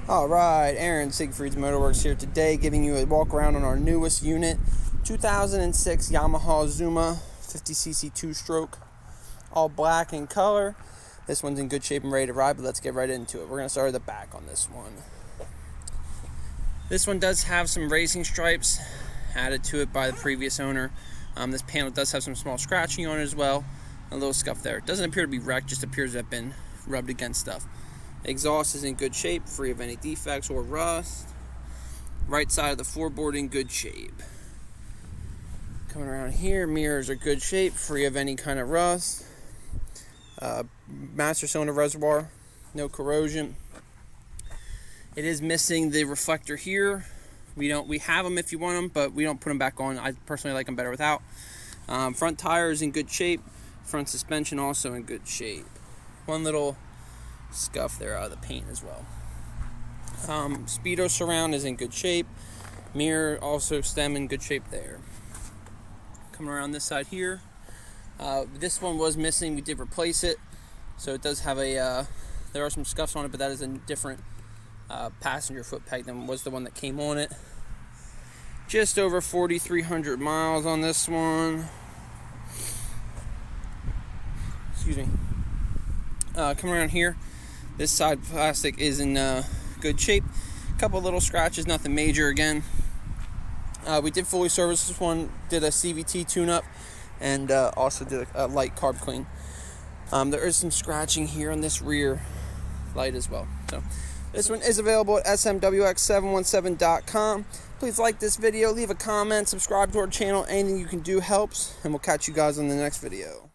Alright, Aaron, Siegfried's Motorwerx here today, giving you a walk around on our newest unit, 2006 Yamaha Zuma 50cc 2-stroke, all black in color. This one's in good shape and ready to ride, but let's get right into it. We're going to start at the back on this one. This one does have some racing stripes added to it by the previous owner. This panel does have some small scratching on it as well, a little scuff there. It doesn't appear to be wrecked, just appears to have been rubbed against stuff. Exhaust is in good shape, free of any defects or rust. Right side of the floorboard in good shape. Coming around here, mirrors are good shape, free of any kind of rust. Master cylinder reservoir, no corrosion. It is missing the reflector here. We have them if you want them, but we don't put them back on. I personally like them better without. Front tire is in good shape. Front suspension also in good shape. One little scuff there out of the paint as well. Speedo surround is in good shape. Mirror also stem in good shape there. Coming around this side here, this one was missing. We did replace it, so it does have a there are some scuffs on it, but that is a different passenger foot peg than was the one that came on it. Just over 4,300 miles on this one. Excuse me. Coming around here, this side plastic is in good shape. A couple little scratches, nothing major again. We did fully service this one, did a CVT tune-up, and also did a light carb clean. There is some scratching here on this rear light as well. So this one is available at smwx717.com. Please like this video, leave a comment, subscribe to our channel. Anything you can do helps, and we'll catch you guys on the next video.